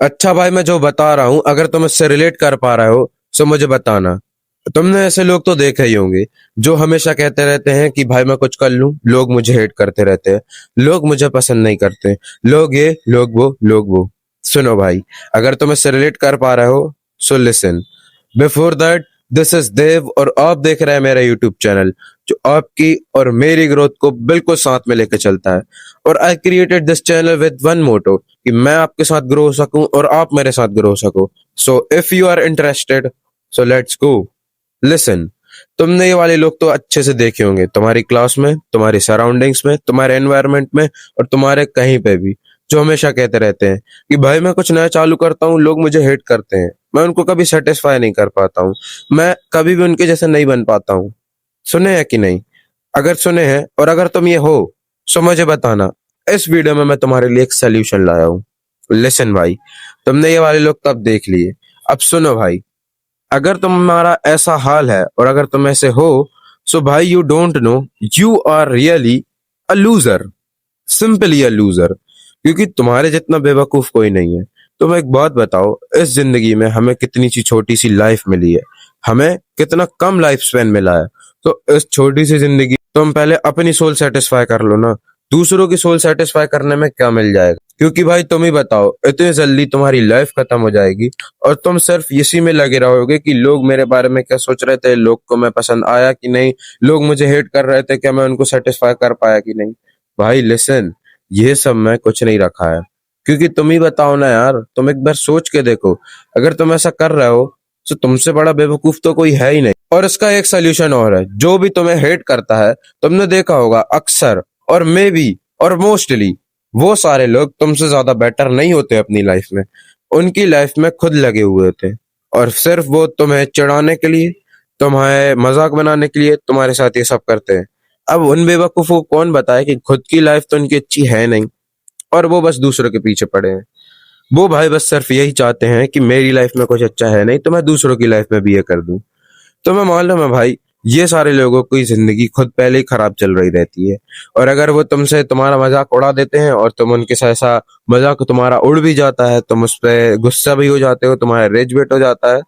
अच्छा भाई, मैं जो बता रहा हूँ अगर तुम इससे रिलेट कर पा रहे हो तो मुझे बताना। तुमने ऐसे लोग तो देखे ही होंगे जो हमेशा कहते रहते हैं कि भाई मैं कुछ कर लूं, लोग मुझे हेट करते रहते हैं, लोग मुझे पसंद नहीं करते, लोग ये लोग वो लोग वो। सुनो भाई, अगर तुम इससे रिलेट कर पा रहे हो so listen. Before that, this is Dev और आप देख रहे हैं मेरा यूट्यूब चैनल जो आपकी और मेरी ग्रोथ को बिल्कुल साथ में लेकर चलता है। और I created this channel with one motto कि मैं आपके साथ ग्रो हो सकूं और आप मेरे साथ ग्रो हो सको। So if you are interested, so let's go. Listen, तुमने ये वाले लोग तो अच्छे से देखे होंगे तुम्हारी क्लास में, तुम्हारी सराउंडिंग्स में, तुम्हारे एनवायरनमेंट में और तुम्हारे कहीं पे भी, जो हमेशा कहते रहते हैं कि भाई मैं कुछ नया चालू करता हूँ, लोग मुझे हेट करते हैं, मैं उनको कभी सेटिस्फाई नहीं कर पाता हूँ, मैं कभी भी उनके जैसे नहीं बन पाता हूँ। सुने हैं कि नहीं? अगर सुने हैं और अगर तुम ये हो सो मुझे बताना। इस वीडियो में मैं तुम्हारे लिए एक सोल्यूशन लाया हूँ। लिसन भाई, तुमने ये वाले लोग तब देख लिए, अब सुनो भाई। अगर तुम्हारा ऐसा हाल है और अगर तुम ऐसे हो, सो भाई you don't know, you are really a loser, simply a loser. क्योंकि तुम्हारे जितना बेवकूफ कोई नहीं है। तुम एक बात बताओ, इस जिंदगी में हमें कितनी सी छोटी सी लाइफ मिली है, हमें कितना कम लाइफ स्पेन मिला है। तो इस छोटी सी जिंदगी तुम पहले अपनी सोल सेटिस्फाई कर लो ना। दूसरों की सोल सेटिस्फाई करने में क्या मिल जाएगा? क्योंकि भाई तुम ही बताओ, इतनी जल्दी तुम्हारी लाइफ खत्म हो जाएगी और तुम सिर्फ इसी में लगे रहोगे कि लोग मेरे बारे में क्या सोच रहे थे, लोग को मैं पसंद आया कि नहीं, लोग मुझे हेट कर रहे थे, क्या मैं उनको सेटिस्फाई कर पाया कि नहीं। भाई लिसन, ये सब मैं कुछ नहीं रखा है। क्योंकि तुम ही बताओ ना यार, तुम एक बार सोच के देखो, अगर तुम ऐसा कर रहे हो तो तुमसे बड़ा बेवकूफ तो कोई है ही नहीं। और इसका एक सोल्यूशन और है, जो भी तुम्हें हेट करता है, तुमने देखा होगा अक्सर और मे बी और मोस्टली वो सारे लोग तुमसे ज्यादा बेटर नहीं होते अपनी लाइफ में। उनकी लाइफ में खुद लगे हुए होते और सिर्फ वो तुम्हें चिढ़ाने के लिए, तुम्हें मजाक बनाने के लिए तुम्हारे साथ ये सब करते हैं। अब उन बेवकूफों को कौन बताए कि खुद की लाइफ तो उनकी अच्छी है नहीं और वो बस दूसरों के पीछे पड़े हैं। वो भाई बस सिर्फ यही चाहते हैं कि मेरी लाइफ में कुछ अच्छा है नहीं तो मैं दूसरों की लाइफ में भी ये कर दूं। तो मैं मालूम है भाई, ये सारे लोगों की जिंदगी खुद पहले ही खराब चल रही रहती है। और अगर वो तुमसे तुम्हारा मजाक उड़ा देते हैं और तुम उनके साथ ऐसा मजाक तुम्हारा उड़ भी जाता है, तुम उस पर गुस्सा भी हो जाते हो, तुम्हारा रेज वेट हो जाता है,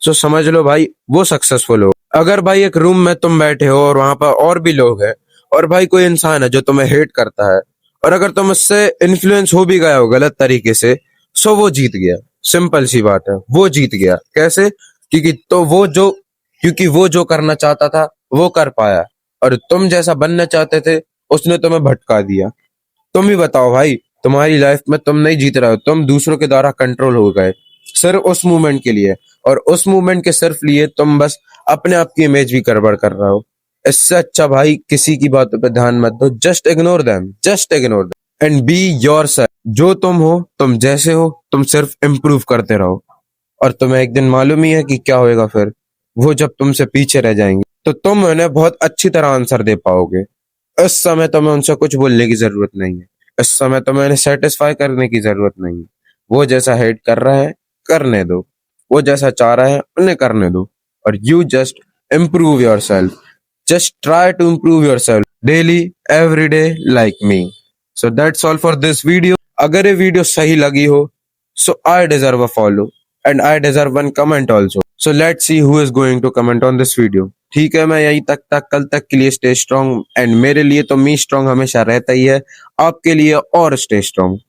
तो समझ लो भाई वो सक्सेसफुल हो। अगर भाई एक रूम में तुम बैठे हो और वहां पर और भी लोग हैं और भाई कोई इंसान है जो तुम्हें हेट करता है और अगर तुम उससे इन्फ्लुएंस हो भी गए हो गलत तरीके से, सो वो जीत गया। सिंपल सी बात है, वो जीत गया। कैसे? क्योंकि तो वो जो करना चाहता था वो कर पाया और तुम जैसा बनना चाहते थे उसने तुम्हें भटका दिया। तुम ही बताओ भाई, तुम्हारी लाइफ में तुम नहीं जीत रहे हो, तुम दूसरों के द्वारा कंट्रोल हो गए सिर्फ उस मूवमेंट के लिए, और उस मूवमेंट के सिर्फ लिए तुम बस अपने आप की इमेज भी गड़बड़ कर रहे हो। इससे अच्छा भाई किसी की बातों पे ध्यान मत दो, just ignore them and be yourself. जो तुम हो, तुम जैसे हो, तुम सिर्फ इम्प्रूव करते रहो। और तुम्हें एक दिन मालूम ही है कि क्या होएगा फिर। वो जब तुमसे पीछे रह जाएंगे तो तुम उन्हें बहुत अच्छी तरह आंसर दे पाओगे। इस समय तुम्हें उनसे कुछ बोलने की जरूरत नहीं है। इस समय तुम्हें उन्हें सेटिस्फाई करने की जरूरत नहीं है। वो जैसा हेट कर रहा है करने दो, वो जैसा चाह रहा है उन्हें करने दो। और you just improve yourself, just try to improve yourself daily, every day, like me. So that's all for this video. अगर ये वीडियो सही लगी हो, so I deserve a follow and I deserve one comment also. So let's see who is going to comment on this video. ठीक है, मैं यहीं तक कल तक के लिए स्टे स्ट्रॉन्ग एंड मेरे लिए तो मी स्ट्रॉन्ग हमेशा रहता ही है, आपके लिए और स्टे स्ट्रॉन्ग।